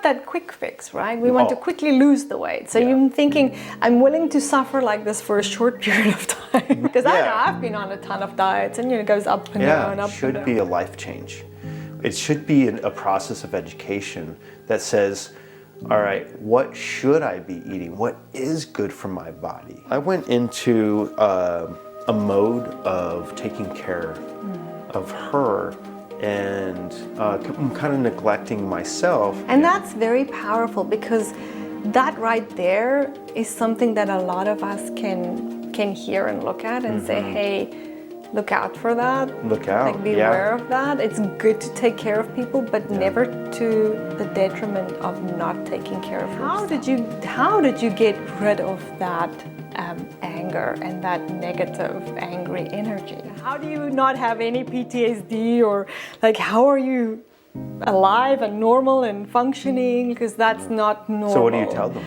that quick fix, right? We want to quickly lose the weight. So you're thinking, I'm willing to suffer like this for a short period of time. Because I know I've been on a ton of diets, and it goes up and down, up and down. It should be a life change. It should be a process of education that says, all right, what should I be eating? What is good for my body? I went into a mode of taking care of her and kind of neglecting myself. And that's very powerful, because that right there is something that a lot of us can hear and look at and say, hey, look out for that. Look out. Like, beware of that. It's good to take care of people, but never to the detriment of not taking care of yourself. How did you get rid of that anger and that negative, angry energy? How do you not have any PTSD, or like, how are you alive and normal and functioning? Because that's not normal. So what do you tell them?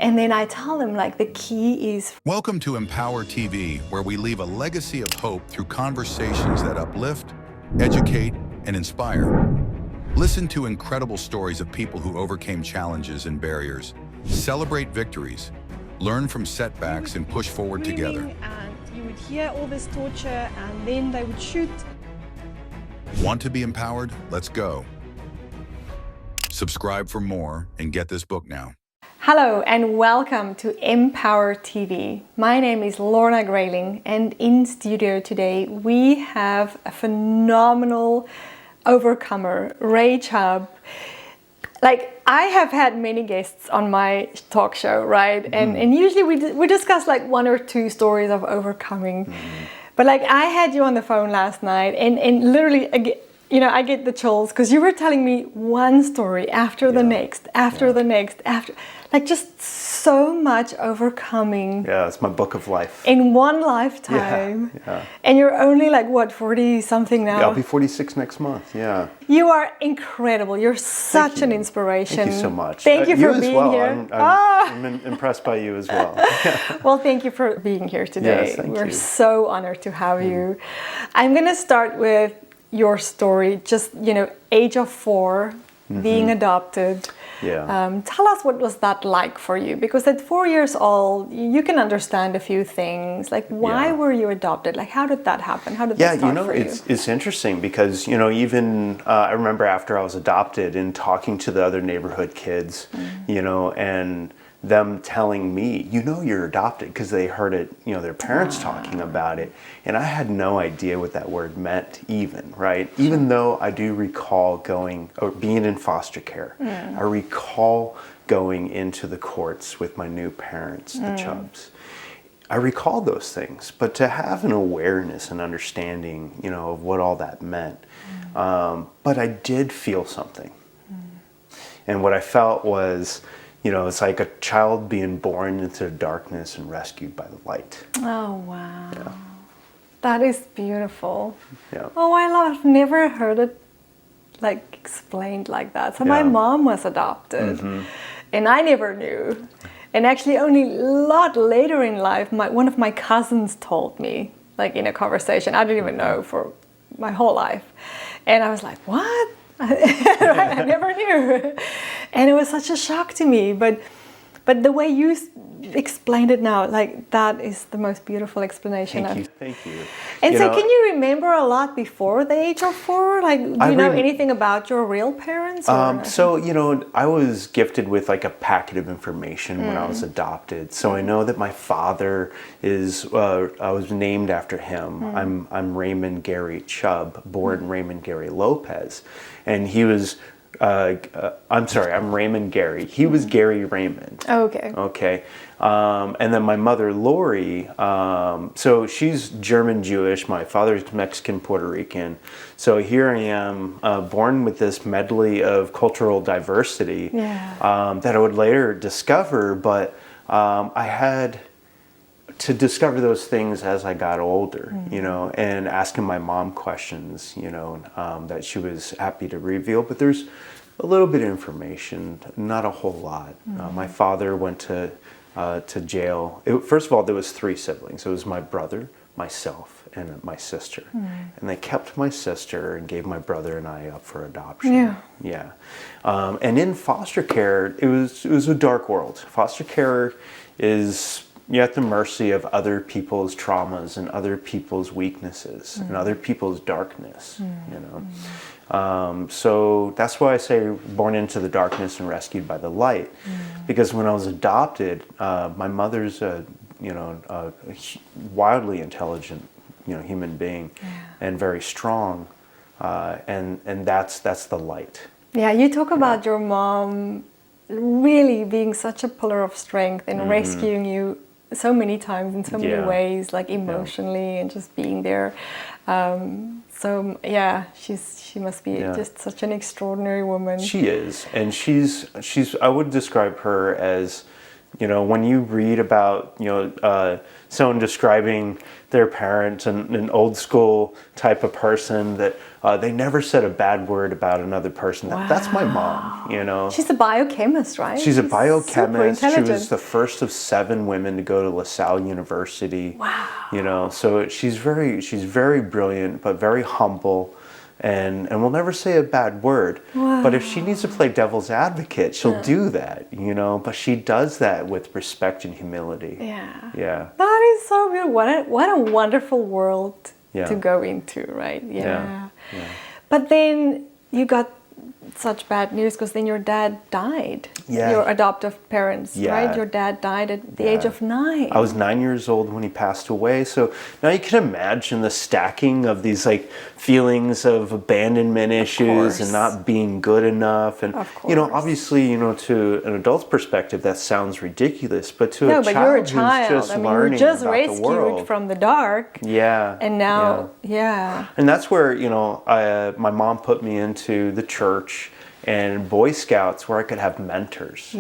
And then I tell them, like, the key is... Welcome to M-powerTV, where we leave a legacy of hope through conversations that uplift, educate, and inspire. Listen to incredible stories of people who overcame challenges and barriers, celebrate victories, learn from setbacks, and push forward together. And you would hear all this torture, and then they would shoot. Want to be empowered? Let's go. Subscribe for more and get this book now. Hello and welcome to M-powerTV. My name is Lorna Grayling, and in studio today we have a phenomenal overcomer, Ray Chubb. Like, I have had many guests on my talk show, right? And usually we discuss like one or two stories of overcoming. But like, I had you on the phone last night, and literally, I get the chills, because you were telling me one story after the next, after the next, like just so much overcoming. Yeah, it's my book of life. In one lifetime. Yeah. And you're only like, what, 40 something now? Yeah, I'll be 46 next month, yeah. You are incredible. You're such an inspiration. Thank you so much. Thank you for being here. I'm impressed by you as well. Well, thank you for being here today. Yes, thank We're you. so honored to have you. I'm going to start with your story, just, age of 4, being adopted. Yeah. Tell us, what was that like for you? Because at 4 years old, you can understand a few things. Like, why were you adopted? Like, how did that happen? How did that start for you? It's interesting, because, even I remember after I was adopted and talking to the other neighborhood kids, and them telling me, you're adopted, because they heard it, their parents talking about it. And I had no idea what that word meant even, right? Even though I do recall being in foster care. I recall going into the courts with my new parents, the Chubbs. I recall those things, but to have an awareness and understanding, of what all that meant. But I did feel something. And what I felt was, it's like a child being born into the darkness and rescued by the light. Oh, wow. Yeah. That is beautiful. Yeah. Oh, I've never heard it like explained like that. So my mom was adopted, and I never knew. And actually only a lot later in life, one of my cousins told me, like in a conversation, I didn't even know for my whole life. And I was like, what? I never knew. And it was such a shock to me. But the way you explained it now, like, that is the most beautiful explanation. Thank you. And so can you remember a lot before the age of 4? Like, do you know anything about your real parents? So, I was gifted with like a packet of information when I was adopted. So I know that my father I was named after him. I'm Raymond Gary Chubb, born Raymond Gary Lopez. And he was, I'm Raymond Gary. He was Gary Raymond. Oh, okay. Okay. And then my mother, Lori, so she's German Jewish. My father's Mexican, Puerto Rican. So here I am, born with this medley of cultural diversity that I would later discover. But I had to discover those things as I got older, and asking my mom questions, that she was happy to reveal. But there's a little bit of information, not a whole lot. My father went to jail. First of all, there was 3 siblings. It was my brother, myself, and my sister. And they kept my sister and gave my brother and I up for adoption. Yeah. And in foster care, it was a dark world. Foster care is, you're at the mercy of other people's traumas and other people's weaknesses and other people's darkness, you know. So that's why I say born into the darkness and rescued by the light. Because when I was adopted, my mother's a wildly intelligent, human being, and very strong, and that's the light. Yeah, you talk about your mom really being such a pillar of strength and rescuing you so many times in so many ways, like emotionally and just being there. So yeah, she must be just such an extraordinary woman. She is, and she's. I would describe her as, when you read about someone describing their parent and an old school type of person that they never said a bad word about another person. That's my mom. She's a biochemist, right? She's a biochemist. Super She intelligent. was the first of 7 women to go to LaSalle University. Wow. So she's very brilliant, but very humble. And will never say a bad word. Wow. But if she needs to play devil's advocate, she'll do that, But she does that with respect and humility. Yeah. That is so good. What a wonderful world to go into, right? Yeah. But then you got such bad news because then your dad died. Your adoptive parents, right? Your dad died at the age of 9. I was 9 years old when he passed away. So now you can imagine the stacking of these feelings of abandonment issues and not being good enough. And obviously, to an adult's perspective, that sounds ridiculous. But to a child, you're a child. who's just learning you're just about rescued the world from the dark. And now, And that's where my mom put me into the church and Boy Scouts, where I could have mentors.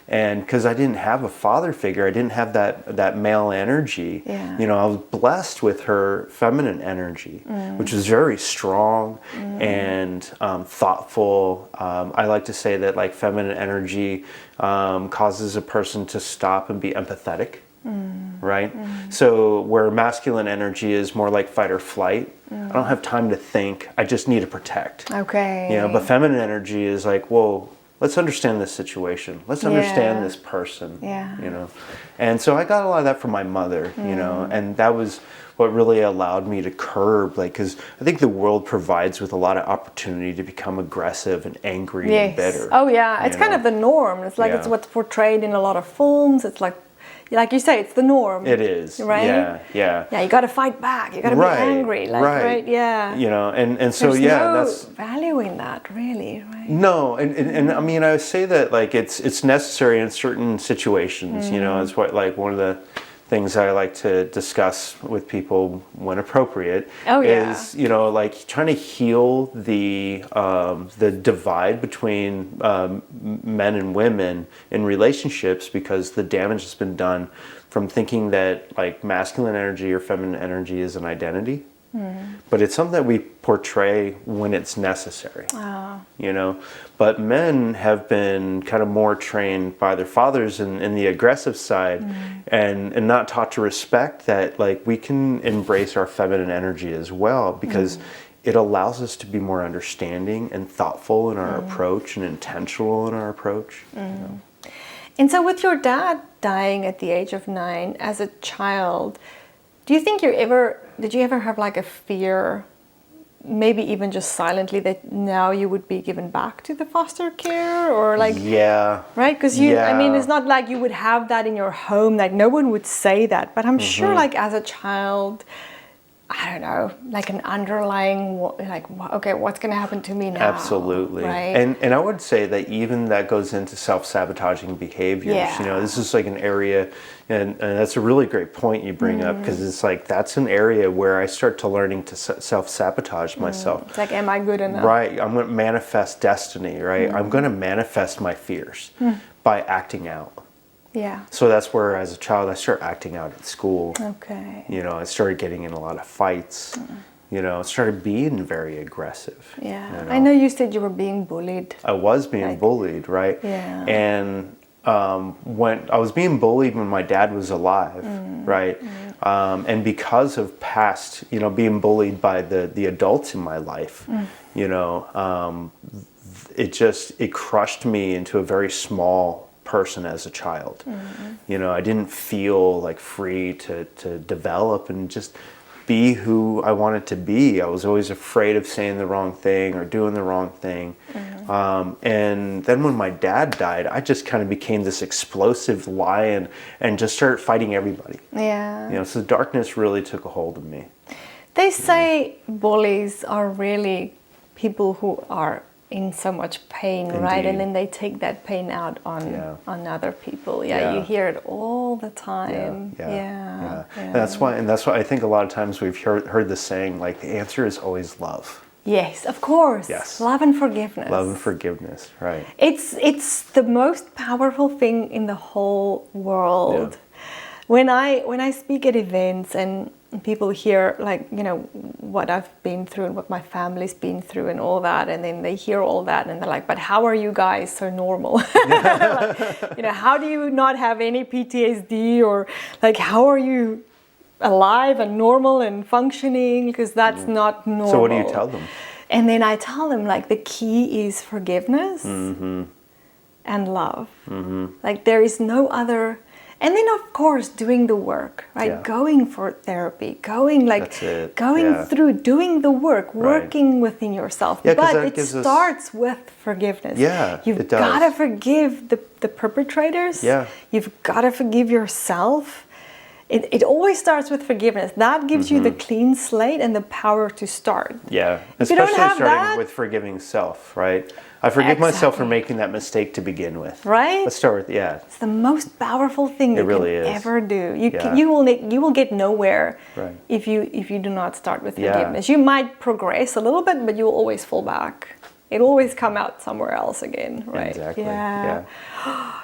And because I didn't have a father figure, I didn't have that male energy. I was blessed with her feminine energy, which is very strong and thoughtful. I like to say that feminine energy causes a person to stop and be empathetic. Right? So where masculine energy is more like fight or flight, I don't have time to think, I just need to protect. Okay. But feminine energy is whoa, let's understand this situation. Let's understand this person. And so I got a lot of that from my mother, and that was what really allowed me to curb, because I think the world provides with a lot of opportunity to become aggressive and angry and bitter. Oh yeah, it's kind of the norm. It's it's what's portrayed in a lot of films. It's like you say, it's the norm. It is, right? Yeah. You got to fight back. You got to be angry, right? Yeah. And so There's that's value in that, really, right? No, and I mean, I would say that it's necessary in certain situations. It's what one of the things I like to discuss with people when appropriate is trying to heal the divide between men and women in relationships, because the damage has been done from thinking that masculine energy or feminine energy is an identity. But it's something that we portray when it's necessary. But men have been kind of more trained by their fathers in the aggressive side, and not taught to respect that we can embrace our feminine energy as well, because it allows us to be more understanding and thoughtful in our approach and intentional in our approach. And so with your dad dying at the age of 9 as a child, do you think did you ever have a fear, maybe even just silently, that now you would be given back to the foster care, or right? Because I mean, it's not like you would have that in your home, no one would say that, but I'm sure as a child, I don't know, an underlying, okay, what's going to happen to me now? Absolutely. Right? And I would say that even that goes into self-sabotaging behaviors. This is an area, and that's a really great point you bring up, because it's that's an area where I start to learning to self-sabotage myself. It's am I good enough? Right. I'm going to manifest destiny, right? I'm going to manifest my fears by acting out. So that's where, as a child, I started acting out at school. Okay. I started getting in a lot of fights. Started being very aggressive. I know you said you were being bullied. I was being bullied, right? Yeah. And when I was being bullied when my dad was alive, right? And because of past, being bullied by the adults in my life, it crushed me into a very small person as a child. I didn't feel like free to develop and just be who I wanted to be. I was always afraid of saying the wrong thing or doing the wrong thing. And then when my dad died, I just kind of became this explosive lion and just started fighting everybody. Yeah. So darkness really took a hold of me. They say bullies are really people who are in so much pain, right? Indeed. And then they take that pain out on other people. Yeah. You hear it all the time. Yeah. And that's why I think a lot of times we've heard the saying, like, the answer is always love. Yes, of course. Yes. Love and forgiveness. Love and forgiveness, right. It's the most powerful thing in the whole world. When I speak at events and people hear, like, what I've been through and what my family's been through and all that, and then they hear all that and they're like, but how are you guys so normal? Like, how do you not have any PTSD, or like, how are you alive and normal and functioning? Because that's not normal. So what do you tell them? And then I tell them, like, the key is forgiveness and love. Like, there is no other. And then, of course, doing the work, right? Yeah. Going for therapy, going through, doing the work, working within yourself. Yeah, but it starts with forgiveness. Yeah, You've got to forgive the perpetrators. Yeah. You've got to forgive yourself. It always starts with forgiveness. That gives you the clean slate and the power to start. Yeah, if you don't have starting that, with forgiving self, right? I forgive myself for making that mistake to begin with. Right? Let's start with, It's the most powerful thing you really can is. ever do. You will get nowhere if you do not start with forgiveness. You might progress a little bit, but you will always fall back. It'll always come out somewhere else again, right? Exactly. Yeah.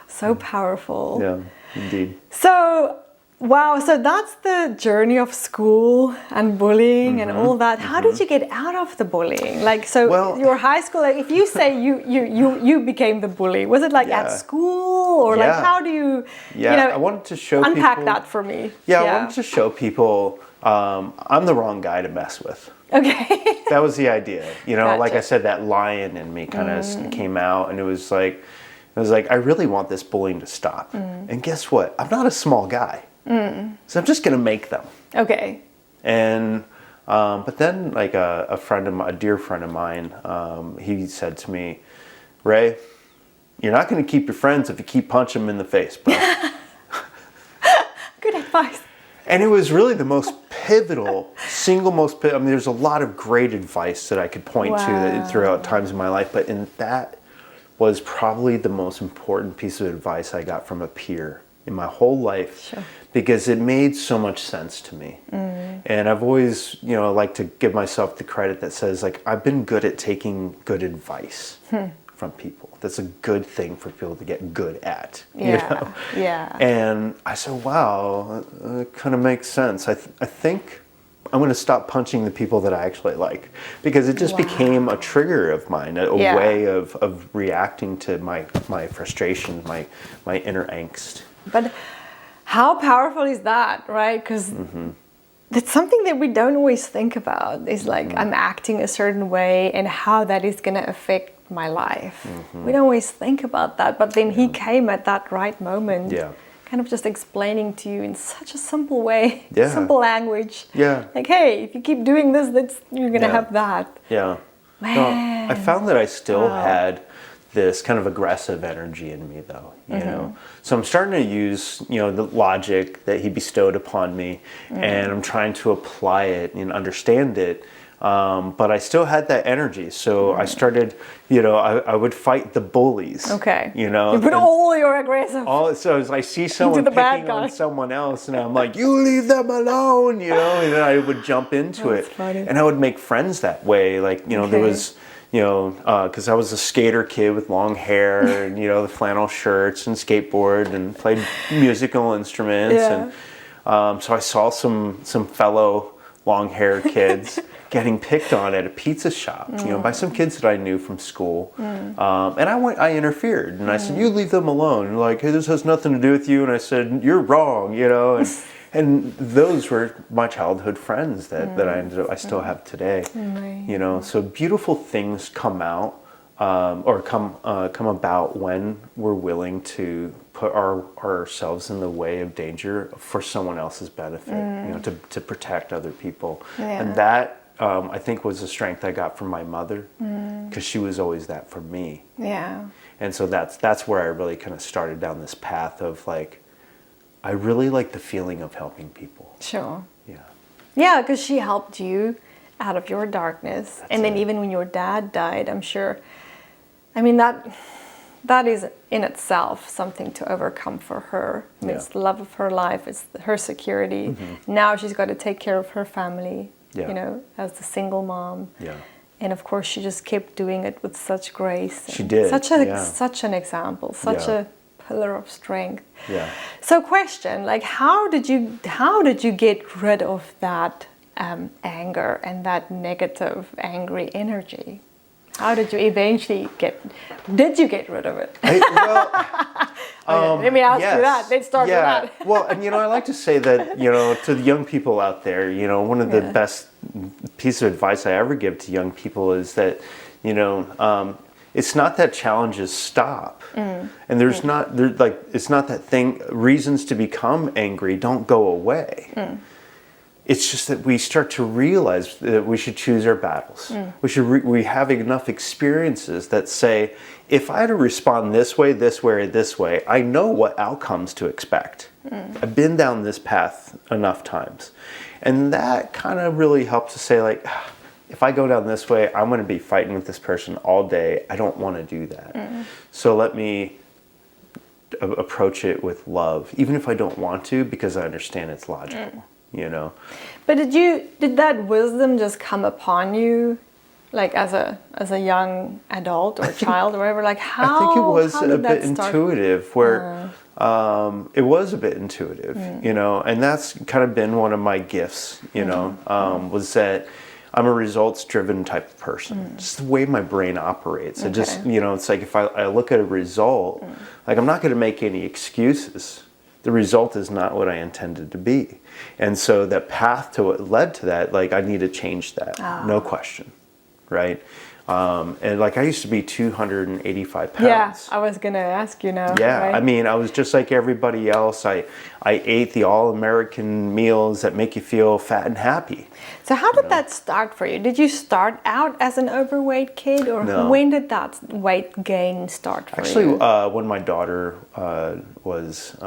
So powerful. Yeah, indeed. So, wow, so that's the journey of school and bullying and all that. How did you get out of the bullying? Like, your high school, like, if you say you became the bully, was it like at school, or like, how do you, I wanted to show unpack people, that for me. I wanted to show people I'm the wrong guy to mess with. Okay. That was the idea. Gotcha. Like I said, that lion in me kind of came out, and it was like, I really want this bullying to stop. And guess what? I'm not a small guy. So I'm just going to make them. Okay. And, but then, like, a dear friend of mine, he said to me, Ray, you're not going to keep your friends if you keep punching them in the face, bro. Good advice. And it was really the most pivotal, I mean, there's a lot of great advice that I could point to throughout times in my life, but that was probably the most important piece of advice I got from a peer in my whole life, because it made so much sense to me. And I've always, like to give myself the credit that says, like, I've been good at taking good advice from people. That's a good thing for people to get good at, Yeah. And I said, wow, it kind of makes sense. I think I'm going to stop punching the people that I actually like, because it just became a trigger of mine, a way of reacting to my frustration, my inner angst. But how powerful is that, right? Because that's something that we don't always think about, is like, I'm acting a certain way and how that is going to affect my life. We don't always think about that. But then he came at that right moment, kind of just explaining to you in such a simple way, simple language. Like, hey, if you keep doing this, you're going to have that. Man. No, I found that I still had this kind of aggressive energy in me, though, So I'm starting to use, the logic that he bestowed upon me, and I'm trying to apply it and understand it. But I still had that energy, so I started, I would fight the bullies. Okay. You put all your aggressive. So as I see someone picking on someone else, and I'm like, you leave them alone, and then I would jump into it. Funny. And I would make friends that way. Like, there was, because I was a skater kid with long hair and, the flannel shirts and skateboard and played musical instruments. And so I saw some fellow long hair kids getting picked on at a pizza shop, by some kids that I knew from school. And I interfered, and I said, "You leave them alone." And like, "Hey, this has nothing to do with you." And I said, "You're wrong," and those were my childhood friends that I still have today. So beautiful things come out or come about when we're willing to put ourselves in the way of danger for someone else's benefit, to protect other people. And that, I think, was a strength I got from my mother, because she was always that for me. And so that's where I really kind of started down this path of like, I really like the feeling of helping people. Sure. Yeah, because she helped you out of your darkness. And then even when your dad died, I'm sure, I mean, that is in itself something to overcome for her. I mean, it's the love of her life, it's her security. Now she's got to take care of her family, as the single mom. And of course, she just kept doing it with such grace. She did. Such an example, such a pillar of strength. So question, like, how did you get rid of that anger and that negative, angry energy? How did you eventually did you get rid of it? Let me ask you that. Let's start with that. Well, and I like to say that, to the young people out there, one of the best piece of advice I ever give to young people is that, it's not that challenges stop. And it's not that thing, reasons to become angry don't go away. It's just that we start to realize that we should choose our battles. We have enough experiences that say, if I had to respond this way, or this way, I know what outcomes to expect. I've been down this path enough times. And that kind of really helps to say, like, if I go down this way, I'm going to be fighting with this person all day. I don't want to do that. So let me approach it with love, even if I don't want to, because I understand it's logical. But did that wisdom just come upon you, like as a young adult or child or whatever? Like how? I think it was a bit intuitive, where it was a bit intuitive, and that's kind of been one of my gifts, was that I'm a results-driven type of person. Just the way my brain operates. It just, it's like if I look at a result, like I'm not going to make any excuses. The result is not what I intended to be. And so that path to what led to that, like I need to change that, no question, right? And like I used to be 285 pounds. Yeah, I was going to ask you now. Yeah, right? I mean, I was just like everybody else. I ate the all-American meals that make you feel fat and happy. So how did that start for you? Did you start out as an overweight kid, or when did that weight gain start for you? Actually, when my daughter was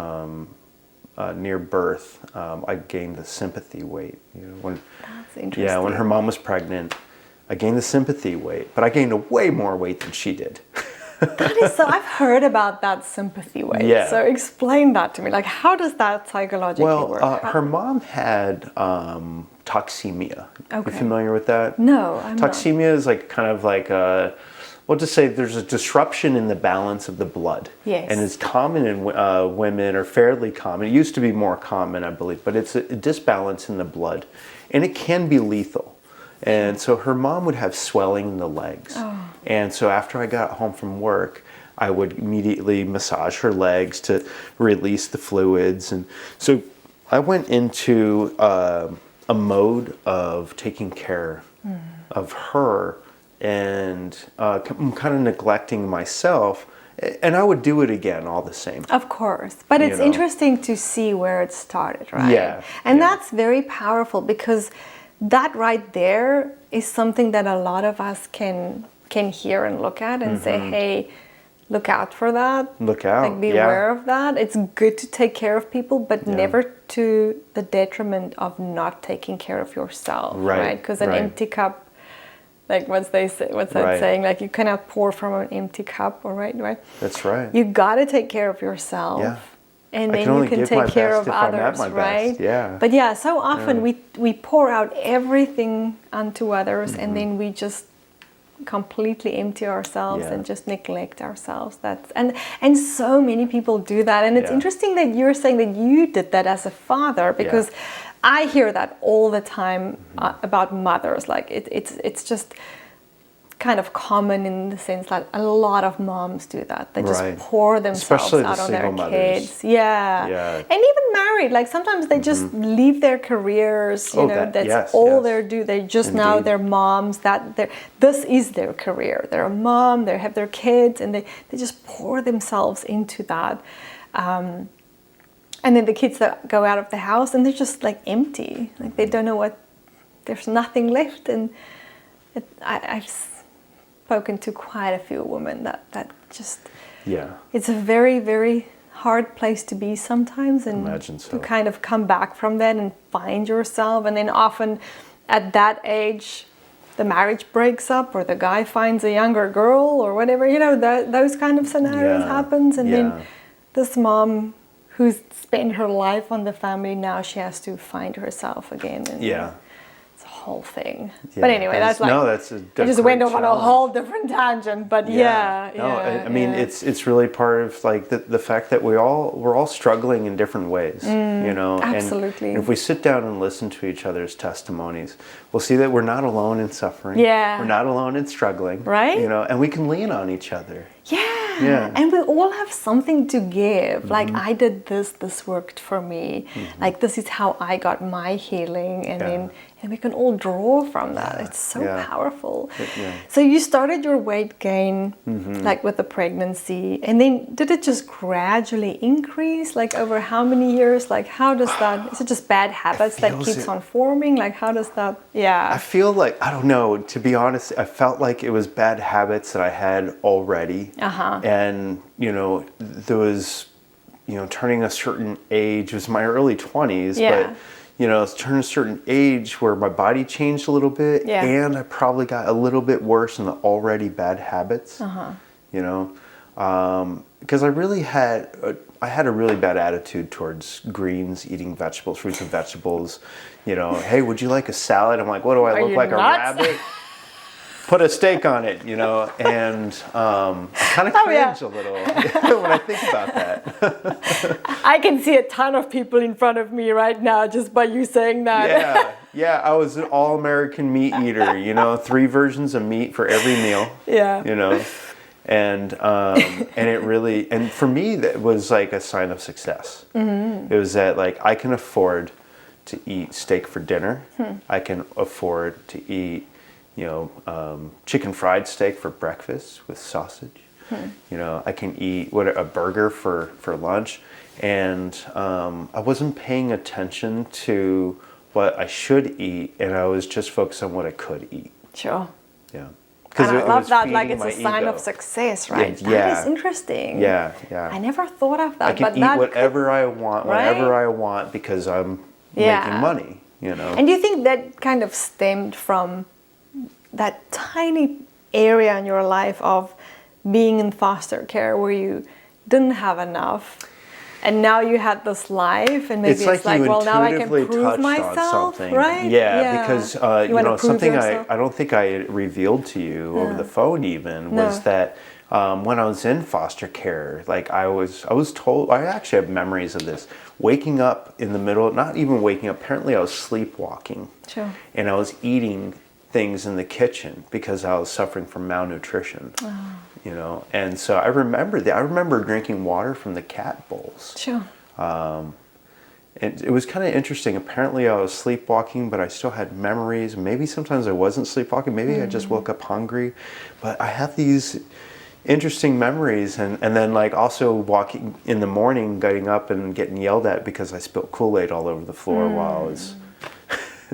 near birth, I gained the sympathy weight. That's interesting. Yeah, when her mom was pregnant, I gained the sympathy weight, but I gained way more weight than she did. That is so. I've heard about that sympathy weight. Yeah. So explain that to me. Like, how does that psychologically work? Well, her mom had toxemia. Okay. You familiar with that? No, I'm not. Toxemia is like kind of like we'll just say there's a disruption in the balance of the blood. Yes. And it's common in women, or fairly common. It used to be more common, I believe, but it's a disbalance in the blood, and it can be lethal. And so her mom would have swelling in the legs. And so after I got home from work, I would immediately massage her legs to release the fluids. And so I went into a mode of taking care of her and kind of neglecting myself. And I would do it again all the same. Of course. But it's interesting to see where it started, right? Yeah. And that's very powerful, because that right there is something that a lot of us can hear and look at and say, hey, look out for that. Look out. Like, be aware of that. It's good to take care of people, but never to the detriment of not taking care of yourself, right? Because an empty cup, like what's that saying? Like, you cannot pour from an empty cup, right? That's right. You got to take care of yourself. Yeah. And then you can take care of others, right? Yeah. But yeah, so often we pour out everything onto others, and then we just completely empty ourselves and just neglect ourselves. And so many people do that. And it's interesting that you're saying that you did that as a father, because I hear that all the time about mothers. Like it's just kind of common in the sense that a lot of moms do that. They just pour themselves Especially out the on their single mothers. kids. Yeah. And even married, like sometimes they just leave their careers, you know, that's all they do. They just now they're moms, this is their career. They're a mom, they have their kids, and they just pour themselves into that. And then the kids that go out of the house and they're just like empty. Like they don't know there's nothing left. And I've spoken to quite a few women that just it's a very, very hard place to be sometimes, and imagine so. to kind of come back from that and find yourself. And then often at that age the marriage breaks up, or the guy finds a younger girl or whatever, you know, those kind of scenarios happens, and then this mom who's spent her life on the family, now she has to find herself again, and it's a whole thing. But anyway, that's like, I just went off on a whole different tangent, but I mean, it's really part of like the fact that we're all struggling in different ways, you know. Absolutely. And if we sit down and listen to each other's testimonies, we'll see that we're not alone in suffering. We're not alone in struggling. Right. You know, and we can lean on each other. And we all have something to give. Like, I did this worked for me. Like, this is how I got my healing, and we can all draw from that. It's so powerful. So you started your weight gain like with the pregnancy, and then did it just gradually increase, like over how many years? Like, how does that, is it just bad habits that keeps on forming? Like, how does that, I feel like, I don't know, to be honest, I felt like it was bad habits that I had already. And, you know, there was, you know, turning a certain age, it was my early 20s, but, you know, it's turning a certain age where my body changed a little bit, and I probably got a little bit worse in the already bad habits, you know, because I had a really bad attitude towards greens, eating vegetables, fruits and vegetables, you know, hey, would you like a salad? I'm like, what do I look like, nuts? A rabbit? Put a steak on it, you know, and I kind of cringe a little when I think about that. I can see a ton of people in front of me right now just by you saying that. I was an all-American meat eater, you know, 3 versions of meat for every meal. You know, and it really, and for me that was like a sign of success. It was that like I can afford to eat steak for dinner. I can afford to eat, you know, chicken fried steak for breakfast with sausage. You know, I can eat a burger for lunch, and I wasn't paying attention to what I should eat, and I was just focused on what I could eat. Sure. Yeah. And I love that, like it's a sign of success, right? That is interesting. I never thought of that. I can eat whatever I want, whenever I want, because I'm making money, you know. And do you think that kind of stemmed from that tiny area in your life of being in foster care where you didn't have enough, and now you had this life, and maybe it's like well, now I can prove myself, right? Because you know, something I don't think I revealed to you over the phone even was that when I was in foster care, like I was told, I actually have memories of this, waking up in the middle, not even waking up, apparently I was sleepwalking, and I was eating things in the kitchen because I was suffering from malnutrition, you know, and so I remember drinking water from the cat bowls. And it was kind of interesting. Apparently I was sleepwalking, but I still had memories. Maybe sometimes I wasn't sleepwalking. Maybe I just woke up hungry, but I have these interesting memories. And then like also walking in the morning, getting up and getting yelled at because I spilled Kool-Aid all over the floor while I was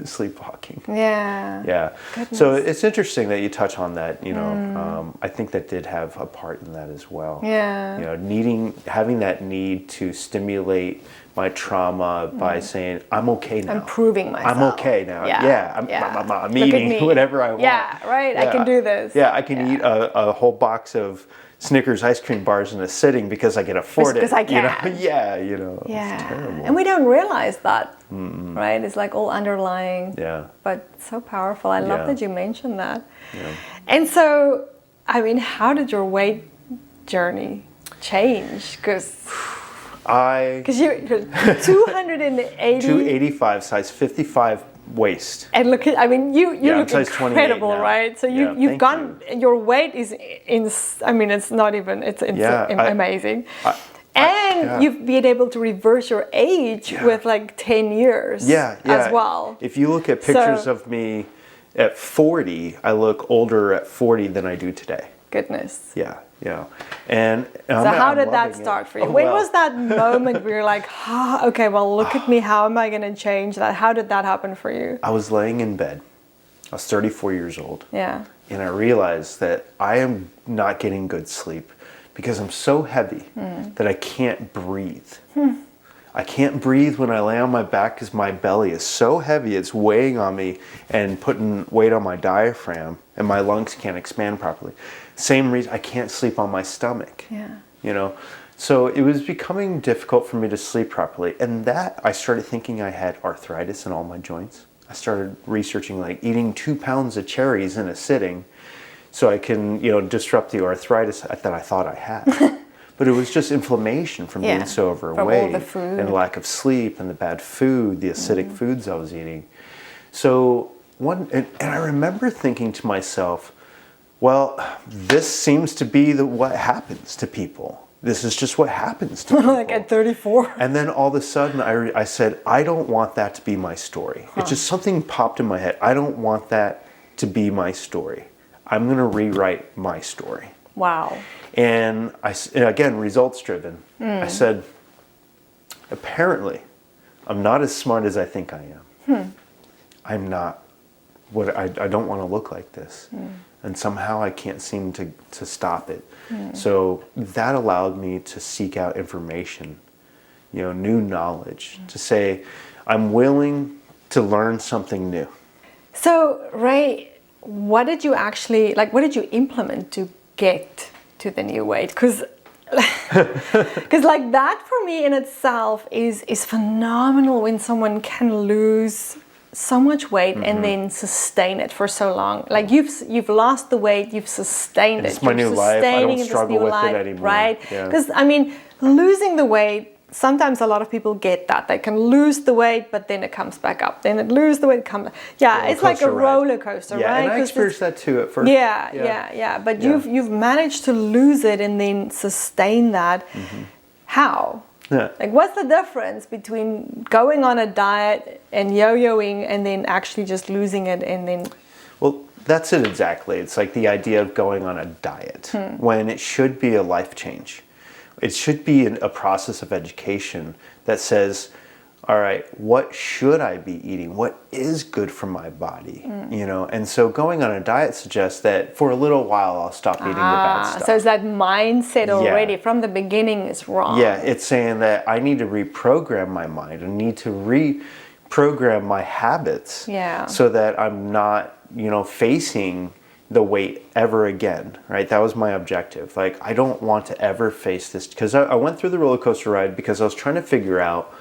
sleepwalking. Goodness. So it's interesting that you touch on that, you know. I think that did have a part in that as well. You know, having that need to stimulate my trauma by saying I'm okay now. I'm proving myself. I'm okay now. I'm eating whatever I want. I can do this. I can eat a whole box of Snickers ice cream bars in a sitting because I can afford it. Because I can. You know, it's terrible. And we don't realize that, right? It's like all underlying. But so powerful. I love that you mentioned that. And so, I mean, how did your weight journey change? Because Because you're 280. 285, size 55 waist. And look at, I mean, you look size 28 incredible, now. right? So Yeah, you've thank gone, your weight is, I mean, it's not even, it's amazing. And you've been able to reverse your age with like 10 years as well. If you look at pictures of me at 40, I look older at 40 than I do today. Goodness. Yeah, yeah. And so how did that start for you? When was that moment where you're like, okay, well, look at me, how am I going to change that? How did that happen for you? I was laying in bed. I was 34 years old. Yeah. And I realized that I am not getting good sleep because I'm so heavy that I can't breathe. I can't breathe when I lay on my back because my belly is so heavy, it's weighing on me and putting weight on my diaphragm, and my lungs can't expand properly. Same reason I can't sleep on my stomach. Yeah. You know, so it was becoming difficult for me to sleep properly, and that I started thinking I had arthritis in all my joints. I started researching like eating 2 pounds of cherries in a sitting so I can, you know, disrupt the arthritis that I thought I had. But it was just inflammation from being so overweight, from all the food, and lack of sleep, and the bad food, the acidic foods I was eating. So and I remember thinking to myself, well, this seems to be what happens to people. This is just what happens to people. Like at 34. And then all of a sudden I said, I don't want that to be my story. It's just something popped in my head. I don't want that to be my story. I'm going to rewrite my story. Wow. And again, results driven. I said, apparently, I'm not as smart as I think I am. I'm not. I don't want to look like this. And somehow I can't seem to stop it. So that allowed me to seek out information, you know, new knowledge, to say, I'm willing to learn something new. So, Ray, what did you implement to get to the new weight? Because like that for me in itself is phenomenal when someone can lose so much weight and then sustain it for so long. Like you've lost the weight, you've sustained it. It's my new life. I don't struggle with it anymore. Right? Yeah. Because I mean, losing the weight, sometimes a lot of people get that. They can lose the weight, but then it comes back up. Then it lose the weight, comes. Yeah, it's like a roller coaster, right? And I experienced that too at first. Yeah. But you've managed to lose it and then sustain that. How? Yeah. Like, what's the difference between going on a diet and yo-yoing and then actually just losing it and then? Well, that's it exactly. It's like the idea of going on a diet when it should be a life change. It should be a process of education that says, all right, what should I be eating? What is good for my body? You know, and so going on a diet suggests that for a little while I'll stop eating the bad stuff. So it's that mindset already from the beginning is wrong. Yeah, it's saying that I need to reprogram my mind. I need to reprogram my habits so that I'm not, you know, facing the weight ever again, right? That was my objective. Like, I don't want to ever face this, because I went through the roller coaster ride because I was trying to figure out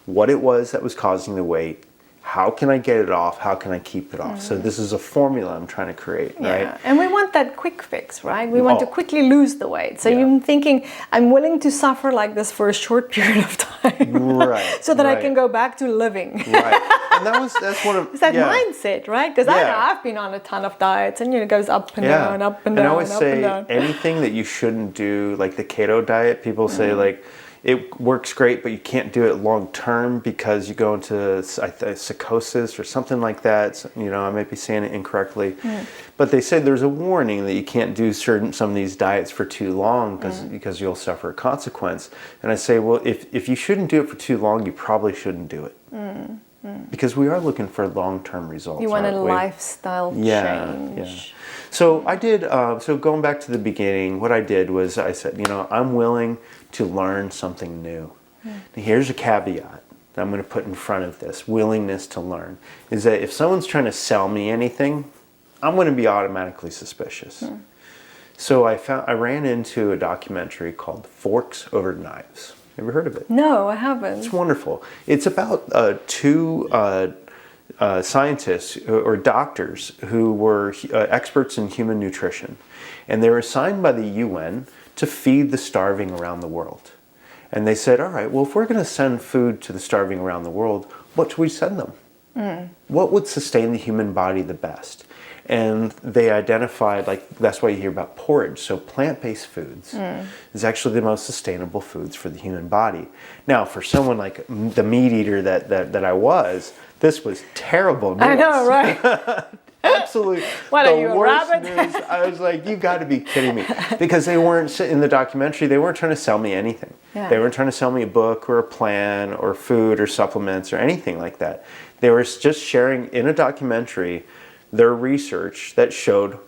what it was that was causing the weight. How can I get it off? How can I keep it off? So this is a formula I'm trying to create, right? And we want that quick fix, right? We want to quickly lose the weight. So you're thinking, I'm willing to suffer like this for a short period of time, right? So that I can go back to living. Right. And that's one of it's that mindset, right? Because I've been on a ton of diets, and it goes up and down, up and down. And I always say and anything that you shouldn't do, like the keto diet. People say like, it works great, but you can't do it long term because you go into psychosis or something like that. You know, I might be saying it incorrectly, but they say there's a warning that you can't do some of these diets for too long because you'll suffer a consequence. And I say, well, if you shouldn't do it for too long, you probably shouldn't do it. Because we are looking for long-term results. You want a lifestyle change. Yeah. So I did, so going back to the beginning, what I did was I said, you know, I'm willing to learn something new. And here's a caveat that I'm going to put in front of this willingness to learn, is that if someone's trying to sell me anything, I'm going to be automatically suspicious. So I ran into a documentary called Forks Over Knives. Ever heard of it? No, I haven't. It's wonderful. It's about two scientists or doctors who were experts in human nutrition. And they were assigned by the UN to feed the starving around the world. And they said, all right, well, if we're going to send food to the starving around the world, what should we send them? What would sustain the human body the best? And they identified, like, that's why you hear about porridge. So plant-based foods is actually the most sustainable foods for the human body. Now, for someone like the meat eater that I was, this was terrible news. I know, right? Absolutely. What the are you, a worst rabbit? news. I was like, you got to be kidding me. Because they weren't, in the documentary, they weren't trying to sell me anything. Yeah. They weren't trying to sell me a book or a plan or food or supplements or anything like that. They were just sharing in a documentary their research that showed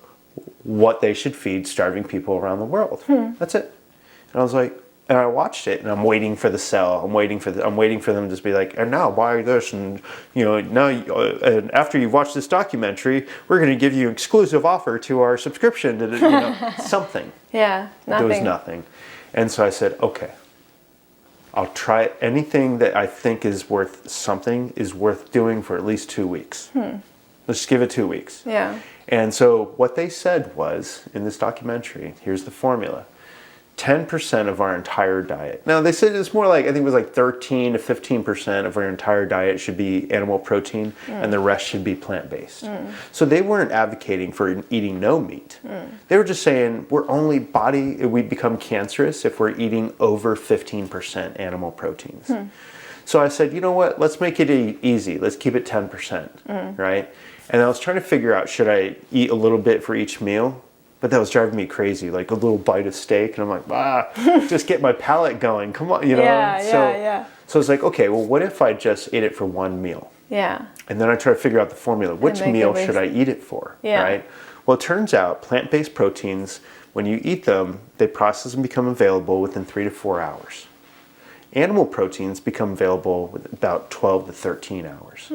what they should feed starving people around the world. That's it. And I was like, and I watched it, and I'm waiting for the sell. I'm waiting for them to just be like, and now buy this, and now, and after you've watched this documentary, we're going to give you an exclusive offer to our subscription to something. Yeah, nothing. There was nothing, and so I said, okay, I'll try it. Anything that I think is worth something is worth doing for at least 2 weeks. Let's just give it 2 weeks. Yeah. And so what they said was, in this documentary, here's the formula. 10% of our entire diet. Now they said it's more like, I think it was like 13 to 15% of our entire diet should be animal protein and the rest should be plant-based. So they weren't advocating for eating no meat. They were just saying we become cancerous if we're eating over 15% animal proteins. So I said, you know what, let's make it easy. Let's keep it 10%, right? And I was trying to figure out, should I eat a little bit for each meal? But that was driving me crazy, like a little bite of steak. And I'm like, just get my palate going. Come on, Yeah. So it's like, okay, well, what if I just ate it for one meal? Yeah. And then I try to figure out the formula. Which meal should I eat it for, right? Well, it turns out plant-based proteins, when you eat them, they process and become available within 3 to 4 hours. Animal proteins become available with about 12 to 13 hours.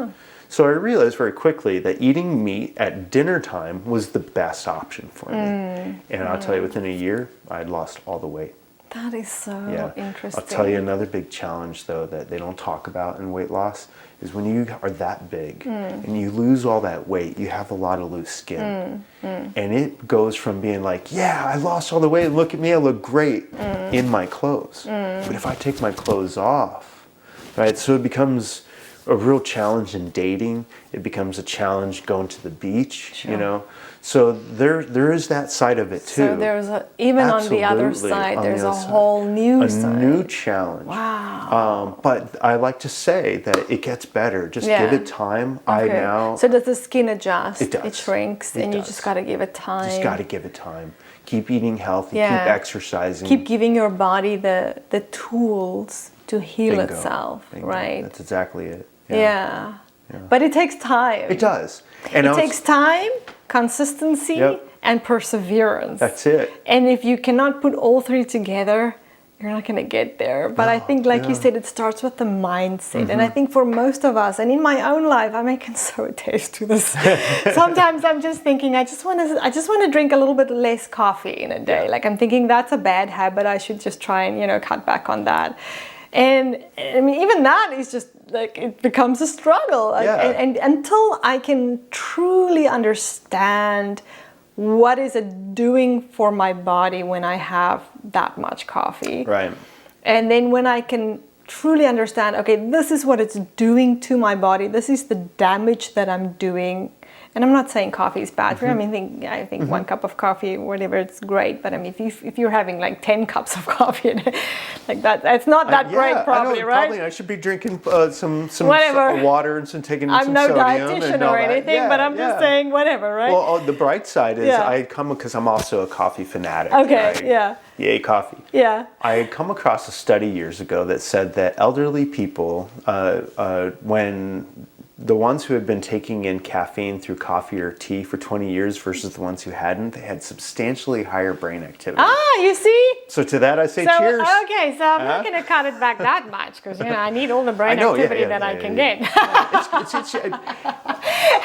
So I realized very quickly that eating meat at dinner time was the best option for me. And I'll tell you, within a year, I'd lost all the weight. That is so interesting. I'll tell you another big challenge, though, that they don't talk about in weight loss is when you are that big and you lose all that weight, you have a lot of loose skin. And it goes from being like, yeah, I lost all the weight, look at me, I look great in my clothes. But if I take my clothes off, right, so it becomes a real challenge in dating. It becomes a challenge going to the beach, So there is that side of it too. So there's even on the other side, there's a whole new side. A new challenge. Wow. But I like to say that it gets better. Just give it time. Okay. So does the skin adjust? It does. It shrinks, and you just got to give it time. Just got to give it time. Keep eating healthy. Keep exercising. Keep giving your body the tools to heal itself. Bingo. Right. That's exactly it. Yeah. But it takes time. It does. And it takes time, consistency, and perseverance. That's it. And if you cannot put all three together, you're not going to get there. But I think, like you said, it starts with the mindset. And I think for most of us, and in my own life, I can so attest to this. Sometimes I'm just thinking, I just want to drink a little bit less coffee in a day. Like I'm thinking that's a bad habit. I should just try and cut back on that. And I mean, even that is just like, it becomes a struggle. And until I can truly understand what is it doing for my body when I have that much coffee. Right. And then when I can truly understand, okay, this is what it's doing to my body. This is the damage that I'm doing. And I'm not saying coffee is bad for you. I think 1 cup of coffee, whatever, it's great. But I mean, if you're having like 10 cups of coffee, like that, it's not that great, probably, right? Probably I should be drinking some whatever. water and taking some no sodium. I'm no dietitian or anything, but I'm just saying whatever, right? Well, the bright side is I come because I'm also a coffee fanatic. Okay, right? yeah. Yay, coffee. Yeah. I had come across a study years ago that said that elderly people, when the ones who had been taking in caffeine through coffee or tea for 20 years versus the ones who hadn't, they had substantially higher brain activity. Ah, you see? So to that I say cheers. Okay, so I'm not going to cut it back that much because I need all the brain activity that I can get.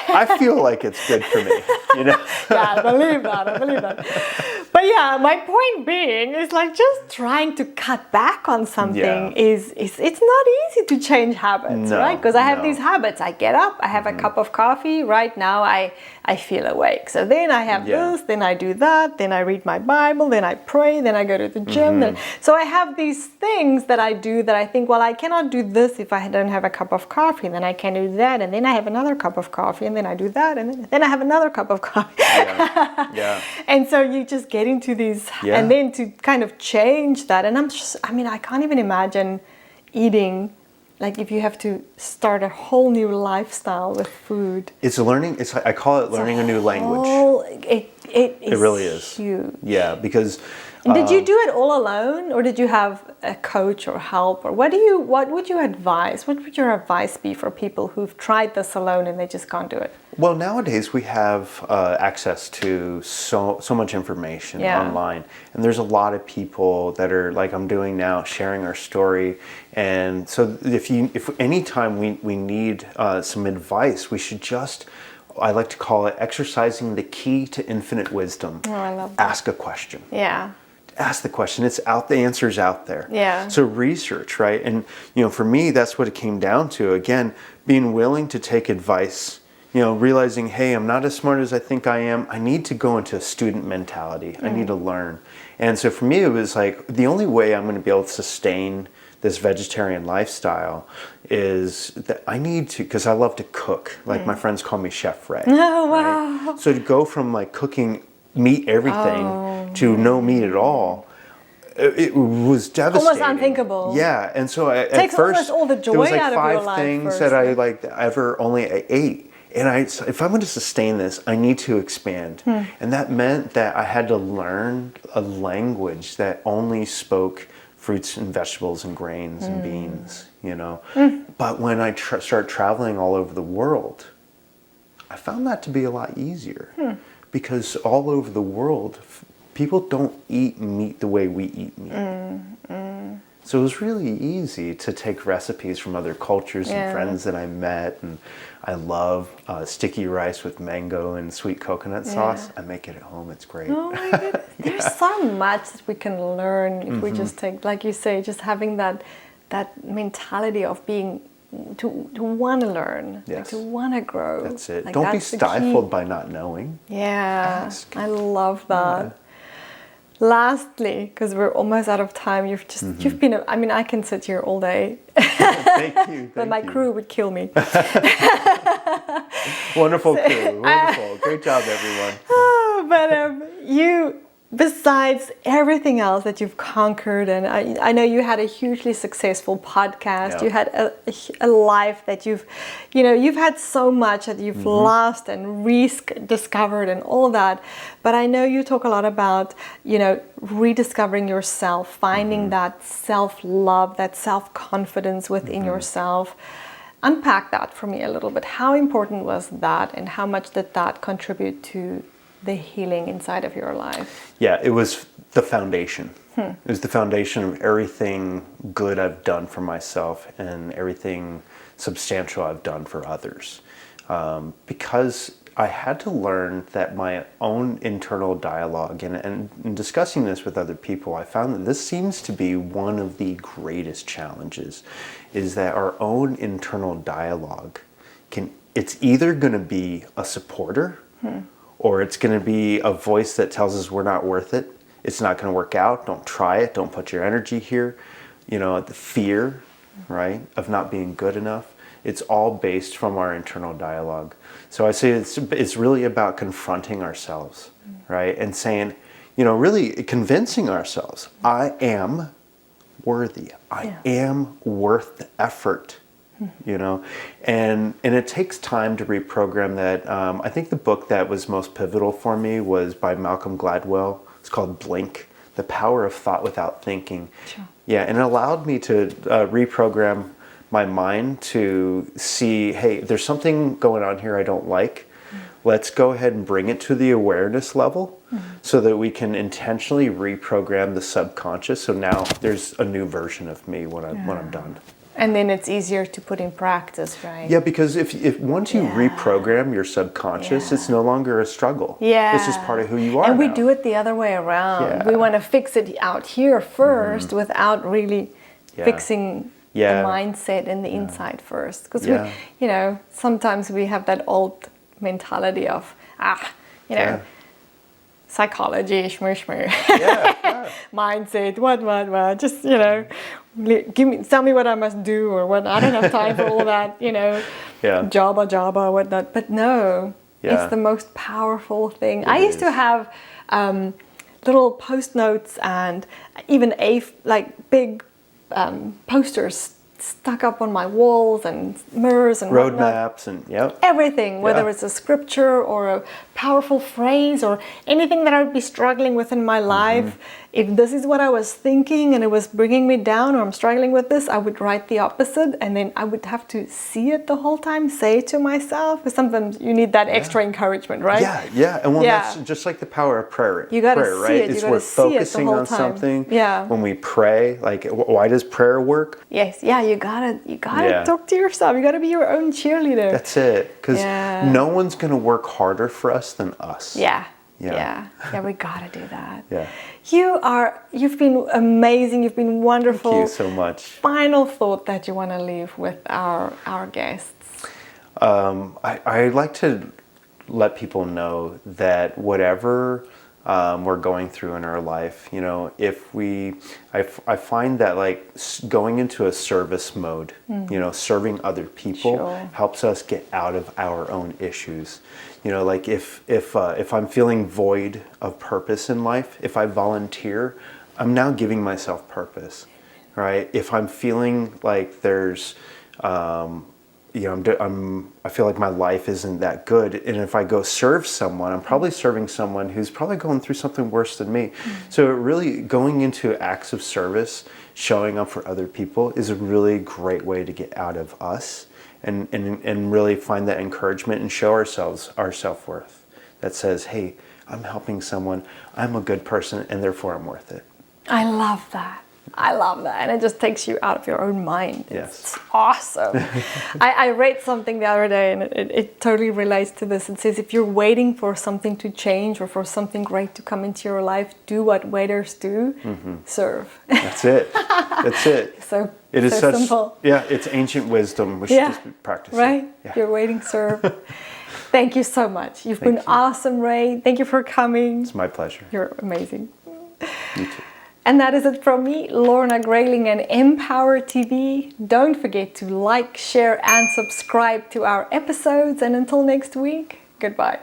I feel like it's good for me, Yeah, I believe that. But yeah, my point being is like just trying to cut back on something is it's not easy to change habits, right? Because I have these habits. I get up, I have a cup of coffee. Right now I feel awake. So then I have this, then I do that, then I read my Bible, then I pray, then I go to the gym. So I have these things that I do that I think, well, I cannot do this if I don't have a cup of coffee. Then I can do that, and then I have another cup of coffee, and then I do that, and then I have another cup of coffee. And so you just get into these, and then to kind of change that. And I can't even imagine eating, like if you have to start a whole new lifestyle with food. I call it learning a new language. It really is huge. Yeah, because did you do it all alone, or did you have a coach or help, or what would you advise? What would your advice be for people who've tried this alone and they just can't do it? Well, nowadays we have access to so much information online, and there's a lot of people that are like I'm doing now, sharing our story. And so if anytime we need some advice, we should just, I like to call it exercising the key to infinite wisdom. Oh, I love that. Ask a question. Yeah. Ask the question. It's out. The answer's out there. Yeah. So research, right? And for me, that's what it came down to. Again, being willing to take advice. Realizing, hey, I'm not as smart as I think I am. I need to go into a student mentality. I need to learn. And so for me, it was like the only way I'm going to be able to sustain this vegetarian lifestyle is that I need to, because I love to cook. Like my friends call me Chef Ray. Oh, wow. Right? So to go from like cooking meat everything to no meat at all, it was devastating. Almost unthinkable. Yeah, and so at takes first almost all the joy there was like out of your 5 life things first. that I like ever only ate. And if I'm going to sustain this, I need to expand. And that meant that I had to learn a language that only spoke fruits and vegetables and grains and beans, But when I start traveling all over the world, I found that to be a lot easier. Because all over the world, people don't eat meat the way we eat meat. So it was really easy to take recipes from other cultures and friends that I met. And I love sticky rice with mango and sweet coconut sauce. I make it at home. It's great. Oh my goodness. There's so much that we can learn if we just take, like you say, just having that mentality of being, to want to learn, like to want to grow. That's it. Like Don't be stifled by not knowing. Yeah. Ask. I love that. Lastly, because we're almost out of time, you've been, I can sit here all day. Thank you. But my crew would kill me. Wonderful crew. Wonderful. Great job, everyone. But you, besides everything else that you've conquered, and I know you had a hugely successful podcast, you had a life that you've had so much that you've lost and rediscovered and all that. But I know you talk a lot about, rediscovering yourself, finding that self-love, that self-confidence within yourself. Unpack that for me a little bit. How important was that, and how much did that contribute to the healing inside of your life? Yeah, it was the foundation. It was the foundation of everything good I've done for myself and everything substantial I've done for others. Because I had to learn that my own internal dialogue, and in discussing this with other people, I found that this seems to be one of the greatest challenges, is that our own internal dialogue it's either going to be a supporter, or it's going to be a voice that tells us we're not worth it. It's not going to work out. Don't try it. Don't put your energy here. The fear, right, of not being good enough. It's all based from our internal dialogue. So I say it's really about confronting ourselves, right, and saying, really convincing ourselves, I am worthy. I am worth the effort. And it takes time to reprogram that. I think the book that was most pivotal for me was by Malcolm Gladwell. It's called Blink, The Power of Thought Without Thinking. Sure. Yeah, and it allowed me to reprogram my mind to see, hey, there's something going on here I don't like. Let's go ahead and bring it to the awareness level so that we can intentionally reprogram the subconscious. So now there's a new version of me when I'm done. And then it's easier to put in practice, right? Yeah, because if once you reprogram your subconscious, it's no longer a struggle. Yeah. It's just part of who you are. And we now. do it the other way around. Yeah. We want to fix it out here first without really fixing Yeah. the mindset and the inside first. Because Yeah. we, sometimes we have that old mentality of, Yeah. psychology, shmur. Yeah. Mindset, what, just, tell me what I must do or what, I don't have time for all that, Yeah. Java, whatnot. But no, Yeah. it's the most powerful thing. It I used to is. have little post notes and even big posters stuck up on my walls and mirrors and whatnot. Roadmaps and Everything, whether Yeah. it's a scripture or a powerful phrase or anything that I would be struggling with in my life, if this is what I was thinking and it was bringing me down or I'm struggling with this, I would write the opposite and then I would have to see it the whole time, say it to myself, because sometimes you need that extra encouragement, right? Yeah. And Yeah. that's just like the power of prayer. You gotta prayer, see right? it. You It's gotta we're see it the focusing whole on time. something. Yeah. When we pray, like why does prayer work? Yes, yeah, you gotta Yeah. talk to yourself. You gotta be your own cheerleader. That's it. Because Yeah. no one's going to work harder for us than us. Yeah, Yeah. we gotta do that. Yeah. You've been amazing. You've been wonderful. Thank you so much. Final thought that you want to leave with our guests. I like to let people know that whatever we're going through in our life, I find that going into a service mode, serving other people Sure. helps us get out of our own issues. If I'm feeling void of purpose in life, if I volunteer, I'm now giving myself purpose, right? If I'm feeling like there's I feel like my life isn't that good, and if I go serve someone, I'm probably serving someone who's probably going through something worse than me. So really going into acts of service, showing up for other people is a really great way to get out of us and really find that encouragement and show ourselves our self-worth that says, hey, I'm helping someone, I'm a good person, and therefore I'm worth it. I love that. And it just takes you out of your own mind. Yes. It's awesome. I read something the other day and it totally relates to this. It says if you're waiting for something to change or for something great to come into your life, do what waiters do, serve. That's it. That's it. So It is so such simple. Yeah, it's ancient wisdom. We should just practice right? it. Yeah. You're waiting, serve. Thank you so much. You've been Thank you. awesome, Ray. Thank you for coming. It's my pleasure. You're amazing. You too. And that is it from me, Lorna Grayling and M-powerTV. Don't forget to like, share and subscribe to our episodes. And until next week, goodbye.